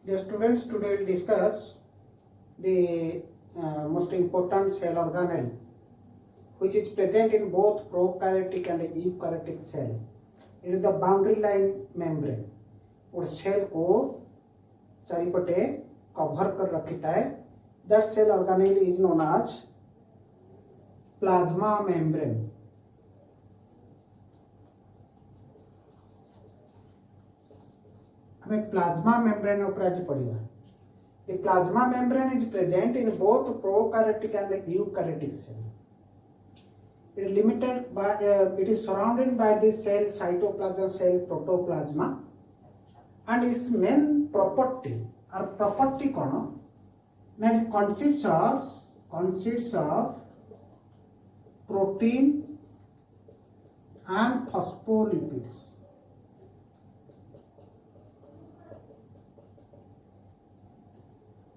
Dear students, today we'll discuss the most important cell organelle which is present in both prokaryotic and eukaryotic cell. It is the boundary line membrane और cell को चारिपटे cover कर रखिता है. That cell organelle is known as plasma membrane. हमें plasma membrane ऊपर आज पढ़िबा. The plasma membrane is present in both prokaryotic and eukaryotic cell. It is limited by it is surrounded by the cell cytoplasm, cell protoplasma, and its main property or property kono that it consists of protein and phospholipids.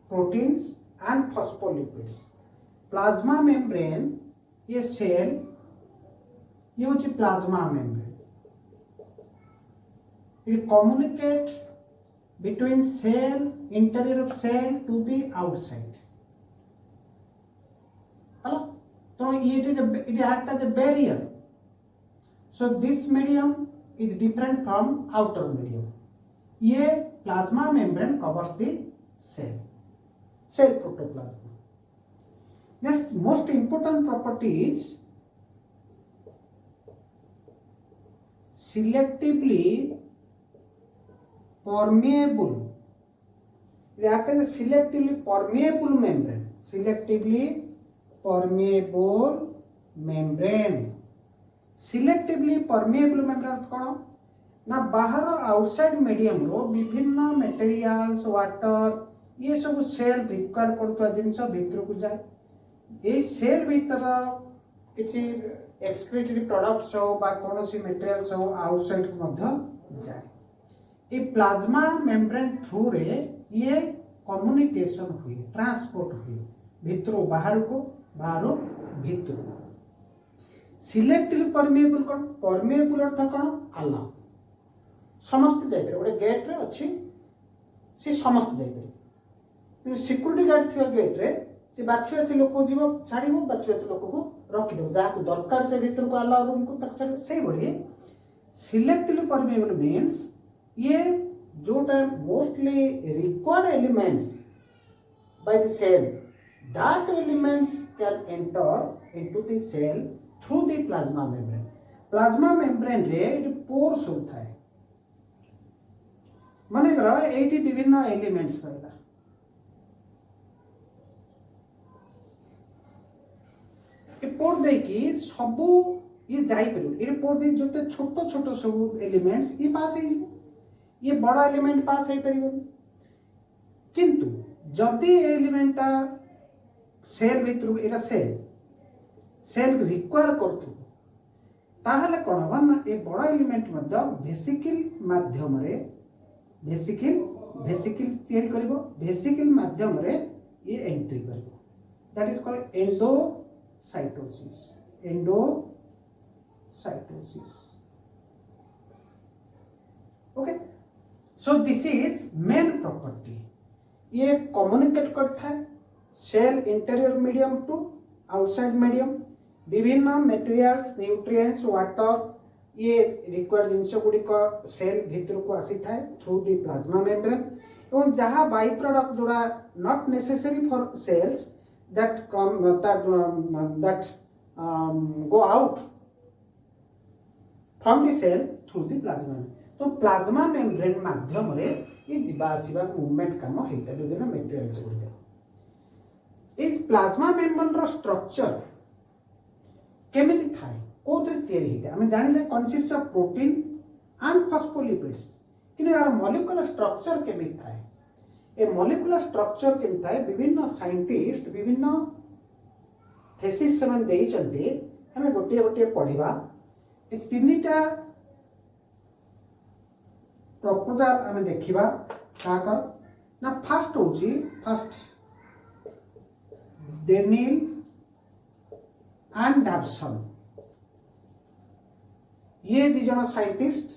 Proteins and phospholipids. Plasma membrane ये cell ये होची plasma membrane. It communicate between cell, interior of cell to the outside. Hello? So it acts as a barrier. So this medium is different from outer medium. ये plasma membrane covers the cell protoplasm. Next, most important property is selectively permeable. It acts as a selectively permeable membrane. Selectively permeable membrane. Selectively permeable membrane अर्थ कौन ना बाहर outside medium रो विभिन्न materials water ये सब cell require करथुवा जिंस भीतर को जाए. ये सेल भीतर किसी एक्सक्रीटरी प्रोडक्ट्स हो बा कोनोसी मटेरियल्स हो आउटसाइड को मध्य जाए. ये प्लाज्मा मेम्ब्रेन थ्रू रे ये कम्युनिकेशन हुए, ट्रांसपोर्ट हुए भीतर बाहर को, बाहर भीतर को. सिलेक्टिवली परमेएबल कोन परमेएबल अर्थ कोन अलाउ समस्त जाय गोटे गेट रे अछि से समस्त जाय पर सिक्यूरिटी गार्ड थी गेट रे से बाछी बाछी लोक जीव छाड़ बाछी बाछी लोक को रखिदेव जहाँ दरकार से भीतर को अलाउ रूम को छाड़ से भाई. सिलेक्टिवली परमेएबल मीन्स ये जोटा mostly required elements by the cell that elements can enter into the cell through the plasma membrane. Plasma membrane रे पोर्स होता है. मानेकर एटी विभिन्न एलिमेंट्स रहला. ए पोर दे कि सबु ये जाई परिबो. ए पोर दे जते छोट छोट सब एलिमेंट्स ये पास हे ये बड़ा एलिमेंट पास हे परिबो. किंतु जदि एलिमेंटा सेल भीतर एटा सेल रिक्वायर करथु ताहले कोन हबा ना ए बड़ा एलिमेंट मध्य वेसिकल माध्यम रे वेसिकल तैयारी करिवो. वेसिकल माध्यम रे ये एंट्री करिवो. That is called endocytosis. Okay, so this is main property. ये कम्युनिकेट करता है cell interior medium to outside medium. विभिन्न मटेरियल्स, न्यूट्रिएंट्स, वाटर ये रिक्वायर्ड जिनस गुड़िक सेल भीतर को आसी थाए थ्रू द प्लाज्मा मेम्ब्रेन. और जहाँ बाई प्रोडक्ट जोड़ा not necessary for cells that go out from the cell through the plasma membrane. तो प्लाज्मा मेम्ब्रेन माध्यम रे ये जीवा आसीबा मूवमेंट काम हेता विभिन्न मटेरियल्स गुड़िक. इस प्लाज्मा मेम्ब्रेन रो स्ट्रक्चर केमिति थाए कोथरे तयारी हेता हम जानिले consist of protein and phospholipids. किने यार मॉलिक्यूलर स्ट्रक्चर केमिति थाए ए मॉलिक्यूलर स्ट्रक्चर केमिति थाए विभिन्न साइंटिस्ट विभिन्न थेसिस से देई चंती हमें गोटे गोटे पढ़िबा. ए तीनटा प्रपोजल हमें देखिबा काकर ना फर्स्ट होची डेनिल एंड डैप्सन. ये दी जन साइंटिस्ट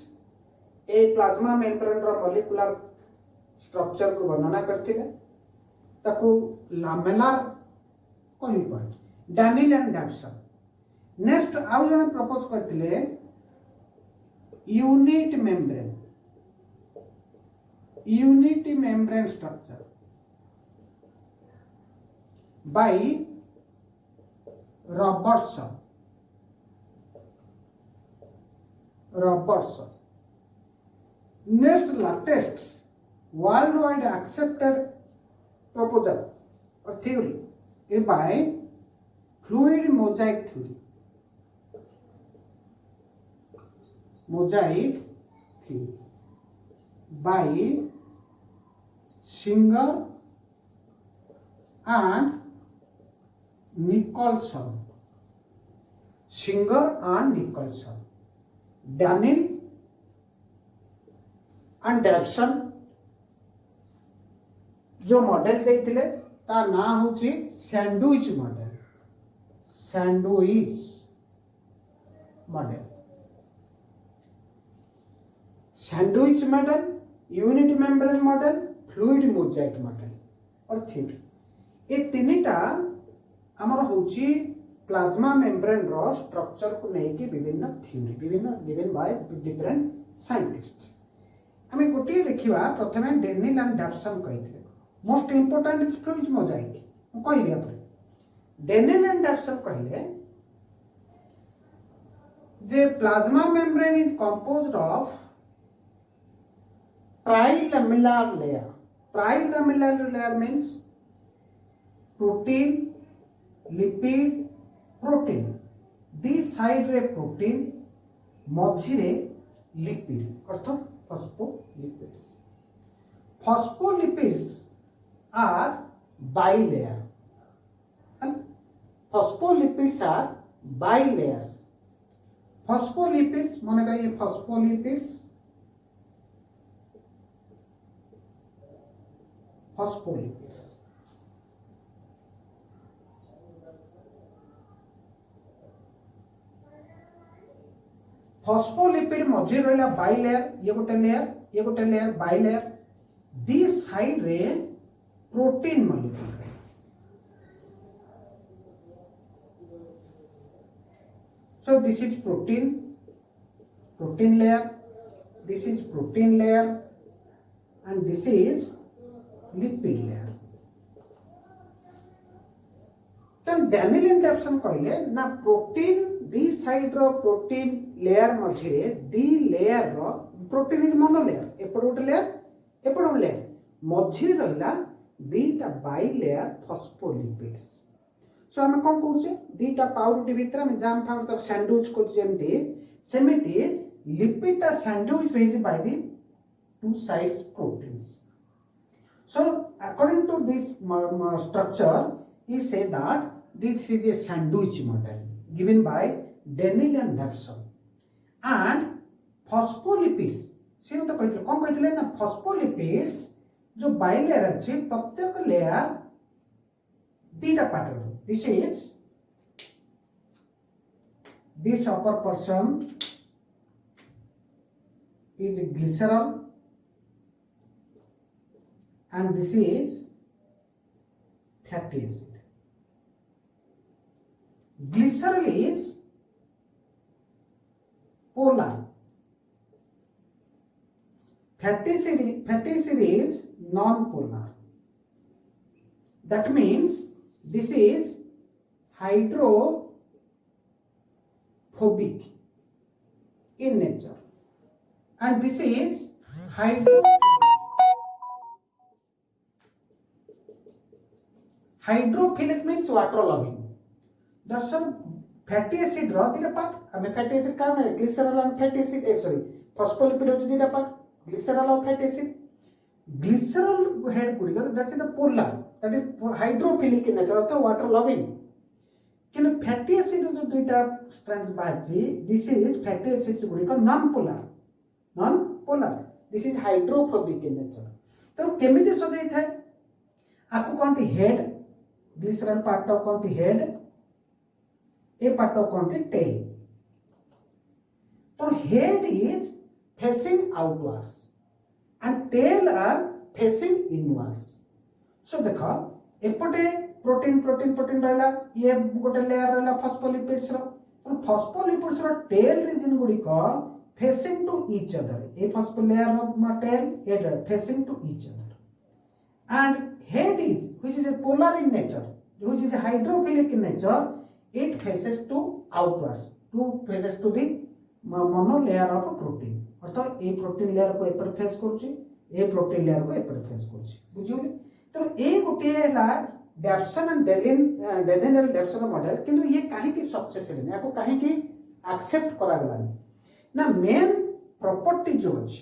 ए प्लाज्मा मेम्ब्रेन रो मॉलिक्यूलर स्ट्रक्चर को वर्णना करते ताको लामेलार कहि पारे डैनियल एंड डैप्सन नेक्स्ट आउ जने प्रपोज करथिले unity membrane structure bye Robertson next latest world wide accepted proposal or theory is by fluid mosaic theory. Mosaic theory by Singer and Nicholson. Singer and Nicholson. Daniel and Dawson जो model देते ता ना हूँ sandwich model sandwich model unity membrane model fluid Mosaic model और theory ये तीनटा आमर हूँ प्लाज्मा मेम्ब्रेन रो स्ट्रक्चर को लेकिन विभिन्न थ्योरी विभिन्न गिवन बाय डिफरेंट साइंटिस्ट आम गोटे देखा प्रथम डेनियल एंड डैप्सन कही most important is fluid mosaic कहि डेनियल एंड डैप्सन कहले जे plasma membrane is composed of trilamellar layer means protein lipid protein दी साइड रे प्रोटीन मझिरे लिपिड अर्थात phospholipids are bilayer and phospholipids are bilayers phospholipids mone kariye phospholipids phospholipid मझे रहा bilayer ये गोटे लेयर बाइलेयर दी साइड रे protein molecule so this is protein layer, this is protein layer and this is lipid layer. then Daniel and Dawson कहले ना protein दी side रो protein layer मझे दी लेयर रो प्रोटीन इज मोनो लेयर एपड़ गोटे लेयर एपड़ गोटे लेयर मझे रहिला दीटा बाइलेयर फॉस्फोलिपिड्स सो आम कौन कौचे दीटा पाउरुटी भितर आम जाम फाम तक सैंडविच को सेमिति लिपिडटा सैंडविच रही by the two sides proteins so according to this structure he said that this is a sandwich model given by Daniel and Dawson and phospholipids से तो कहते कौन कहते ना phospholipids जो बाइलेयर अच्छे प्रत्येक लेयर दीटा part this is this upper portion is glycerol and this is fatty acid glycerol is polar fatty acid is non-polar. That means this is hydrophobic in nature and this is hydrophilic means water loving. That's a fatty acid ro dita part ame fatty acid ka me glycerol and fatty acid phospholipid hoche dita part glycerol or fatty acid glycerol head गुड़िक that is the polar that is hydrophilic in nature अर्थात water loving किंतु fatty acid जो दुईटा strands बाहर this is fatty acids गुड़िक non polar this is hydrophobic in nature तो केमिति सजाई थाए आपको कौनती head glycerol part of कौनती head ए part of कौनती tail तो head is facing outwards and tail are facing inwards. So देख एपटे प्रोटीन प्रोटीन प्रोटीन रहला ये गोटे लेयर रहला फॉस्फोलिपिड्स रो फॉस्फोलिपिड्स रो टेल रीजन गुडी को facing to each other a phospho layer रो tail a facing to each other and head is which is a polar in nature which is a hydrophilic in nature it faces to outwards to faces to the mono layer of protein अर्थात ए protein layer को एपर face करूची ए protein layer को एपर face करूची बुझियोले तो ए गोटे हला डैप्सन एंड डेनियल डैप्सन मॉडल किंतु ये काहे की सक्सेस हेले याको काहे की एक्सेप्ट करा गलानी ना मेन प्रॉपर्टी जो अछि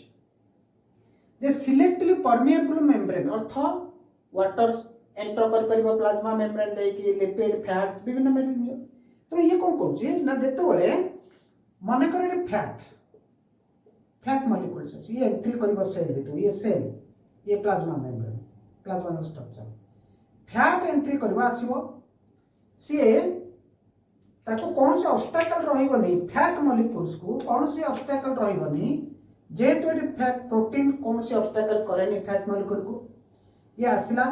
दे सिलेक्टिवली परमिएबल मेम्ब्रेन अर्थ वाटर एंटर कर परिबो प्लाज्मा मेम्ब्रेन दे की लिपिड फैट्स विभिन्न मेटेरियल तो ये कोन करूची ना जेतो बेले माने करे फैट मॉलिक्यूल्स अछि ये एंट्री करिबो सेल भीतर ये सेल ये plasma membrane plasma structure fat entry करबा आसीबो सी ताको कौन से ऑब्स्टेकल रहइबनी फैट मॉलिक्यूल्स को कौन से ऑब्स्टेकल रहइबनी जेहेतु ये फैट प्रोटीन कौन से ऑब्स्टेकल करेनी फैट मॉलिक्यूल को ये आसिला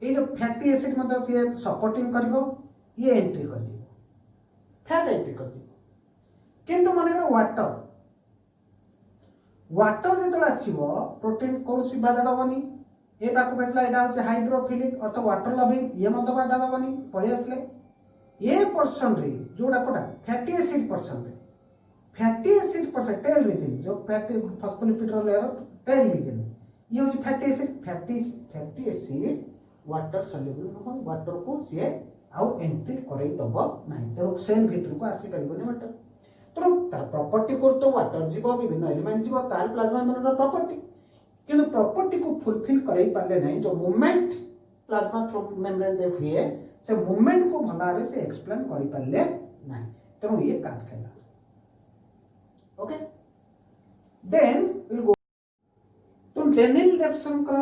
ये जो फैटी एसिड मतलब से सपोर्टिंग करिवो ये एंट्री करिवो फैट एंट्री करिवो किंतु माने कर वाटर जेतला आसीबो प्रोटीन कौन सी बाधा दबनी ए पाको कहला एटा होचे हाइड्रोफिलिक अर्थ वाटर लविंग ये मत बाधा दबनी पळी आसले ए पर्सन रे जोडा कोडा फैटी एसिड पर्सन रे fatty acid person tail region जो फैटी फॉस्फोलिपिड रो लेयर टेल रीजन ये होचे फैटी एसिड वाटर सॉल्युबल न वाटर को से आउ एंट्री करई दबो नाही तो सेल भीतर को आसी परिबो ने वाटर तो तार प्रॉपर्टी को तो वाटर जीव विभिन्न एलिमेंट जीव तार प्लाज्मा मेम्ब्रेन प्रॉपर्टी किंतु प्रॉपर्टी को फुलफिल करई पाले नहीं जो मूवमेंट प्लाज्मा थ्रू मेम्ब्रेन दे हुए से मूवमेंट को भलारे से एक्सप्लेन करि पाले नहीं तो ये काट खेला ओके देन विल गो तो डेनियल डेप्सन का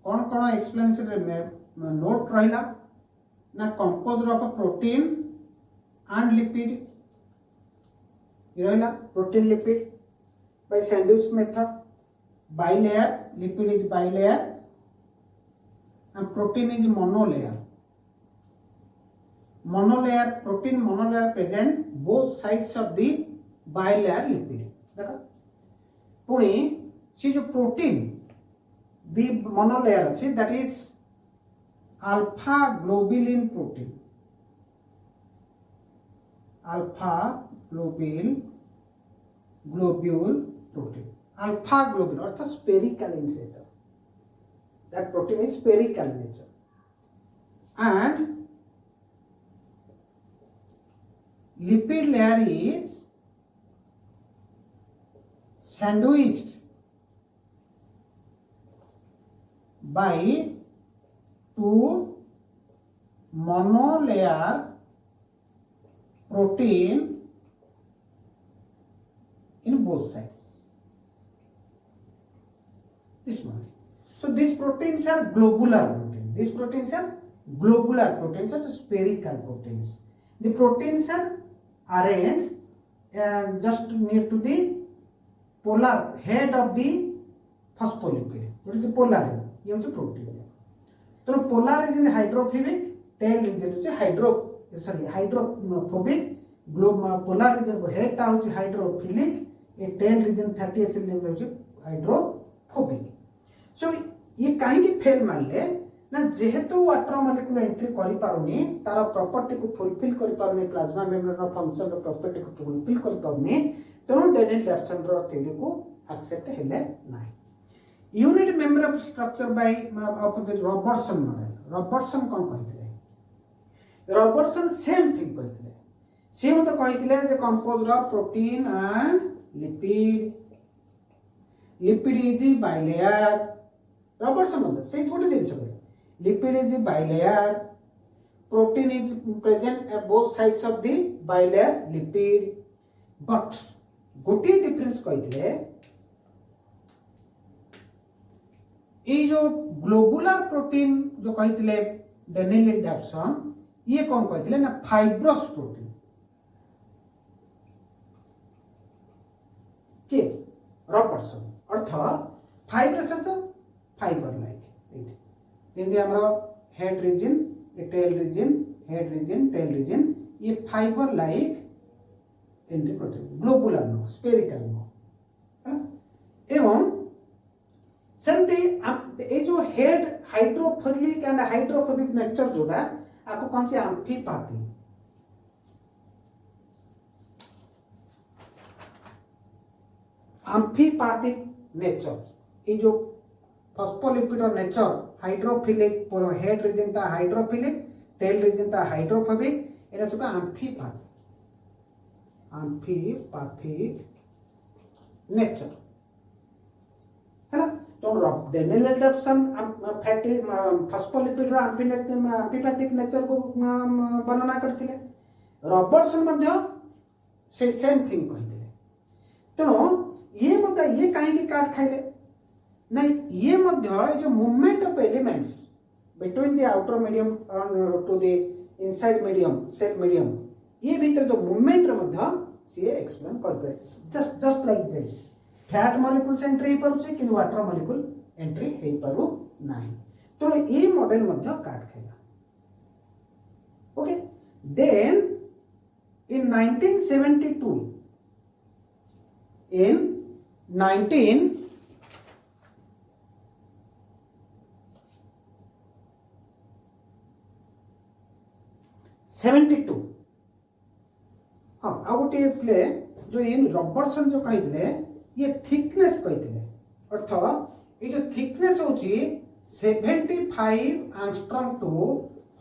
कौन एक्सप्लेनेशन रे नोट रहिला ना composed of protein and lipid रहिला protein lipid by sandwich method bilayer lipid is bilayer and protein is monolayer protein monolayer present both sides of the bilayer lipid देखो पुणी से जो प्रोटीन the monolayer अच्छी that is alpha globulin protein alpha globule protein alpha globule अर्थात spherical in nature that protein is spherical in nature and lipid layer is sandwiched by two monolayer protein in both sides. This one. So these proteins are globular proteins. These proteins are globular proteins, such as spherical proteins. The proteins are arranged just near to the polar head of the phospholipid. What is the polar? ये होचे protein. तो polar is hydrophobic, tail region is hydrophobic. Polar region head टा होचे hydrophilic, ये tail region fatty acid level होचे hydrophobic. सो ये कहीं fail मानले ना जेहेतु वाटर मॉलिक्यूल एंट्री करि पारुनी तार प्रॉपर्टी को फुलफिल करि पारुनी प्लाज्मा मेम्ब्रेन रो फंक्शन रो प्रॉपर्टी को फुलफिल करि पारुनी तो डेनियल डेप्सन रो थ्योरी को एक्सेप्ट हेले नाही unit membrane of structure by of the Robertson model Robertson कोन कहितले रॉबर्टसन सेम थिंग कहितले से मते कहितले जे composed of protein and lipid is bilayer Robertson मते से छोटे जिंस कहले lipid is bilayer protein is present at both sides of the bilayer lipid but गोटे डिफरेंस कहितले ये जो ग्लोबुलर प्रोटीन जो कहितले डेनियल डेप्सन ये कौन कहितले ना फाइब्रस प्रोटीन के रॉबर्टसन अर्थ फाइब्रस अर्थ फाइबर लाइक जेमती हमरो head region tail region head region tail region ये फाइबर लाइक एंटी प्रोटीन ग्लोबुलर नो स्फेरिकल नो एवं सेमती ये जो head hydrophilic and hydrophobic nature जोड़ा आपको कौन सी एम्फीपैथी एम्फीपैथिक नेचर ये जो phospholipid nature hydrophilic head region ता हाइड्रोफिलिक टेल रीजन ता हाइड्रोफोबिक एटा जोटा एम्फीपैथिक नेचर है तो डेनियल एडेप्शन फैटी फॉस्फोलिपिड एम्फीपैथिक नेचर को वर्णना करते रॉबर्टसन मध्य से सेम थिंग कहते तेणु ये मत ये कहीं काट खाइले नहीं ये मध्य जो movement of elements between the outer medium to the inside medium cell medium ये भीतर जो मूवमेंट मध्य सी एक्सप्लेन कर just like this fat molecules entry हो पारुचे कि वाटर मॉलिक्यूल एंट्री हो पारु नाही तो ये मॉडल मध्य काट खाइला ओके देन इन 1972 इन 1972 हाँ आ गोटे प्ले जो इन रॉबर्टसन जो कही ये थिकनेस कही अर्थ ये जो थिकनेस होची 75 एंगस्ट्रॉम टू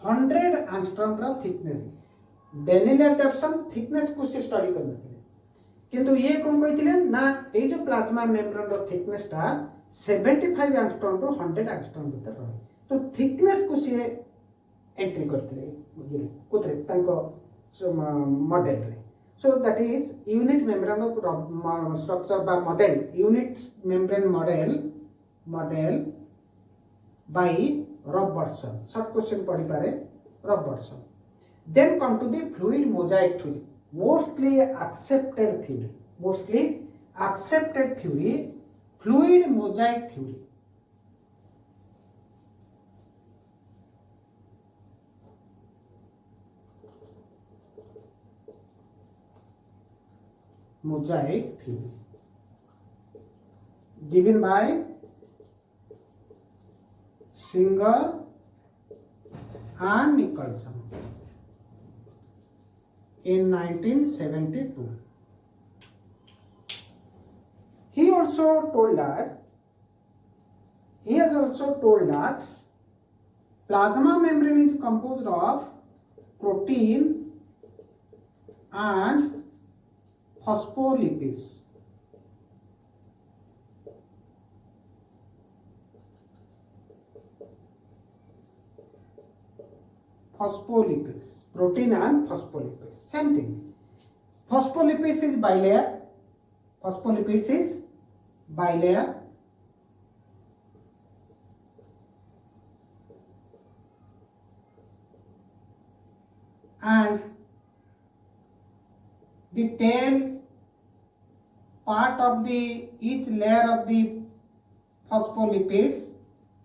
100 एंगस्ट्रॉम रा थिकनेस डेनियल एडेप्शन थिकनेस को से स्टडी करनथिले किंतु ये कोन कहिथिले ना ए जो प्लाज्मा मेम्ब्रेन रो थिकनेस ता 75 एंगस्ट्रॉम टू 100 एंगस्ट्रॉम भीतर रहे तो थिकनेस को से एंट्री करथिले बुझिले कोथरे तांको मॉडल रे so that is unit membrane of structure by model unit membrane model by Robertson short question पढ़ी पारे Robertson then come to the fluid mosaic theory mostly accepted theory fluid mosaic theory mosaic theory given by Singer and Nicholson in 1972. He has also told that plasma membrane is composed of protein and phospholipids. Protein and phospholipids, same thing. Phospholipids is bilayer. And the tail part of the each layer of the phospholipids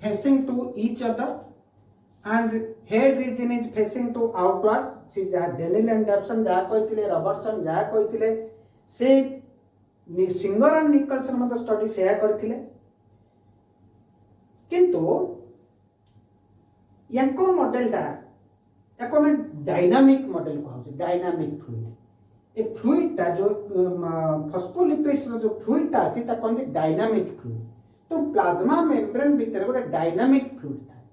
facing to each other and head region is facing to outwards से जहाँ Daniel adaptation जहाँ कहते Robertson जहाँ कहते से singer and Nicholson मत study से करथिले किंतु यांको मॉडलटा याको हम डायनामिक मॉडल कहउछे डायनामिक फ्लूइड ए फ्लूइडटा जो फॉस्फोलिपिड्स जो फ्लूइडटा अछि ता कहते डायनामिक फ्लूइड तो प्लाज्मा मेम्ब्रेन भीतर गोटे डायनामिक फ्लूइड था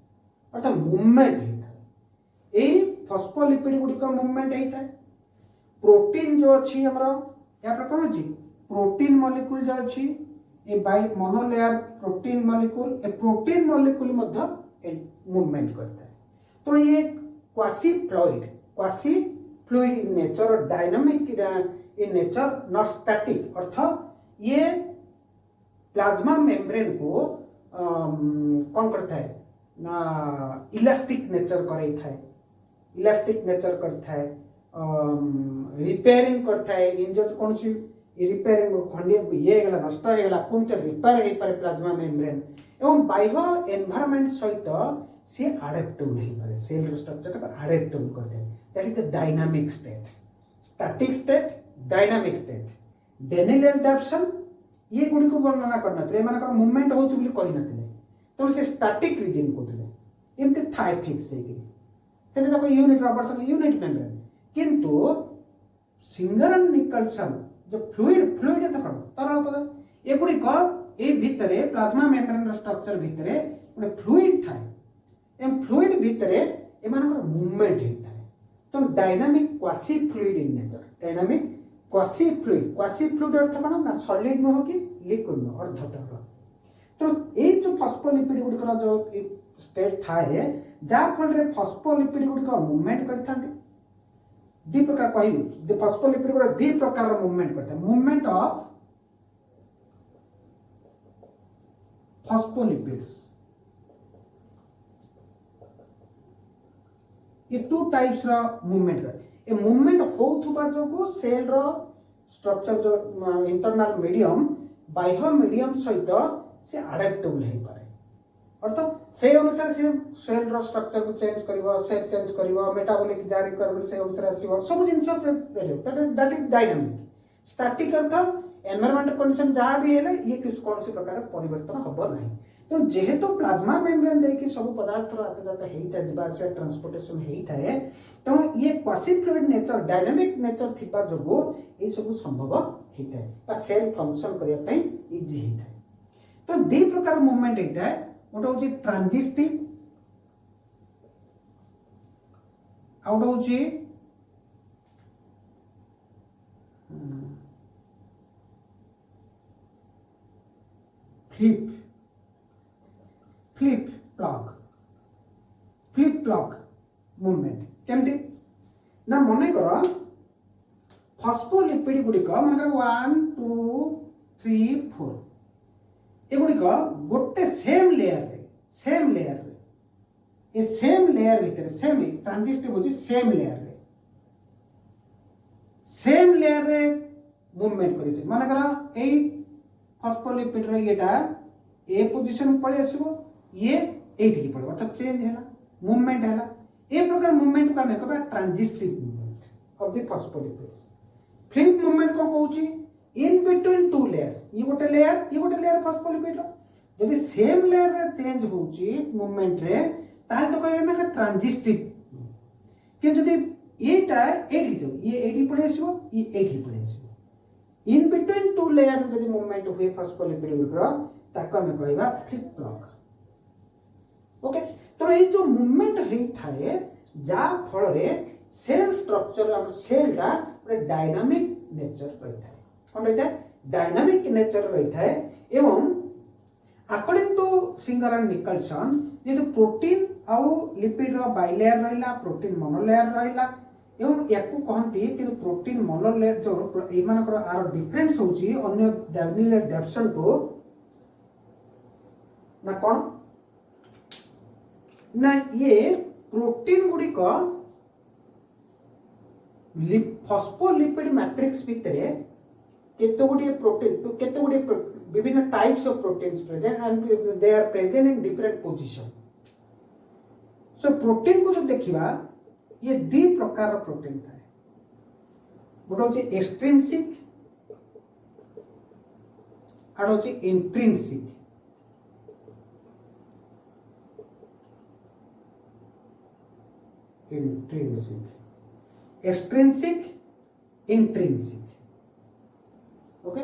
अर्थात मूवमेंट होता है ए फॉस्फोलिपिड गुडी का मूवमेंट होता है प्रोटीन जो अछि हमरा या पर कोन अछि प्रोटीन मॉलिक्यूल जो अछि ए बाय मोनोलेयर प्रोटीन मॉलिक्यूल ए प्रोटीन मॉलिक्यूल मध्ये मूवमेंट करता है तो ये क्वासी फ्लूइड इन नेचर और dynamic in nature not static अर्थात ये प्लाज्मा मेम्ब्रेन को कौन करता है ना इलास्टिक नेचर करता है रिपेयरिंग करता है इंजर कौन सी रिपेयरिंग खंडी ये गला नष्ट हो गला पुनः रिपेयर हो पारे प्लाज्मा मेम्ब्रेन एवं बाह्य एनवायरनमेंट सहित सी अडेप्टेबल नहीं पारे सेल स्ट्रक्चर को अडेप्टेबल करते हैं that is the dynamic state static state dynamic state Daniel adaption ये गुडी को वर्णना करना थे मानकर मूवमेंट होउछ बोली कहि नथिले तो से स्टैटिक रीजन कहते एमती थाए फिक्स है से देखो यूनिट रॉबर्टसन यूनिट मेम्ब्रेन किंतु सिंगर एंड निकलसन जो फ्लूइड फ्लूइड देखो तरल पदार्थ एगुडी को ए भितरे प्लाज्मा मेम्ब्रेन स्ट्रक्चर भितरे गोटे फ्लूइड थाए एम फ्लूइड भितरे एमानकर मूवमेंट होता है तो dynamic quasi fluid in nature dynamic quasi fluid अर्थ कौन ना सॉलिड नुह कि लिक्विड नुह अर्ध तरल तो ये जो फॉस्फोलिपिड गुड़िकर जो स्टेट थाए जहाँ फल फॉस्फोलिपिड गुड़िक मूवमेंट करते दी प्रकार कह फॉस्फोलिपिड गुड़ा दी प्रकार मूवमेंट करते मूवमेंट ऑफ फॉस्फोलिपिड्स ये टू टाइप्स रा मूवमेंट करे ए मूवमेंट होथुबा जोगु सेल रो स्ट्रक्चर जो इंटरनल मीडियम बाह्य मीडियम सहित से अडेप्टेबल हो पारे अर्थात से अनुसार से सेल रो स्ट्रक्चर को चेंज करिवो शेप चेंज करिवो मेटाबॉलिक जारी करबो से अनुसार आसीबो सब जिंस दैट इज डायनामिक स्टैटिक अर्थ एनवायरमेंट कंडीशन जहाँ भी है ये कौन सी प्रकार परिवर्तन हम ना तो जेहेतु प्लाज्मा मेम्ब्रेन देखिए सब पदार्थ आते जाते होता है जीवाश्म ट्रांसपोर्टेशन होता है तो ये quasi fluid nature dynamic nature थिबा जोगो ये सब संभव होता है सेल फंक्शन करने पे इजी होता है तो दी प्रकार मूवमेंट होता है गोटे हूँ ट्रांजिस्टिव आउट हूँ फ्लिप फ्लॉप मूवमेंट केमती ना मन कर फॉस्फोलिपिड गुड़िक मन 1 2 3 4 एगुड़िक गोटे सेम लेयर ये सेम लेयर भितर सेम ट्रांजिस्टिव होची सेम लेयर रे मूवमेंट करिছে मन कर ए फॉस्फोलिपिड रे एटा ए पोजीशन पळे आसीबो ये एठी की पड़ो अर्थात चेंज है मूवमेंट है ए प्रकार मूवमेंट को हमें कहबा transitive movement of the phospholipids flip movement को कहूची इन बिटवीन टू लेयर्स ये गोटे लेयर फॉस्फोलिपिड यदि सेम लेयर रे चेंज होची मूवमेंट रे ताल तो कहबे में ट्रांजिस्टिव कि यदि एटा एठी जो ये एठी पड़े आसीबो ये एठी पड़े आसीबो इन बिटवीन टू लेयर यदि मूवमेंट हुए फॉस्फोलिपिड गुरो ताको हमें कहबा फ्लिप फ्लॉप ओके तो ये जो मूवमेंट होता है जा फल रे सेल स्ट्रक्चर और सेल का डायनामिक नेचर रहता है कौन रहता है डायनामिक नेचर रहता है एवं according to Singer and Nicolson ये जो प्रोटीन आउ लिपिड रो बाइलेयर रहला प्रोटीन मोनोलेयर रहला एवं याकू कहंती कि प्रोटीन मोनोलेयर जो ए मानकर आर डिफरेंस होची अन्य डेनियल एडाप्शन को ना कौन ना ये प्रोटीन गुड़ी को फॉस्फोलिपिड मैट्रिक्स भितरे केते गुडी प्रोटीन तो केते गुडी विभिन्न types of proteins present and they are present in different position so protein को जो देखिबा ये दी प्रकार प्रोटीन था गोटे होची एक्सट्रिंसिक आड़ होची इंट्रिंसिक एक्सट्रिंसिक इंट्रिंसिक ओके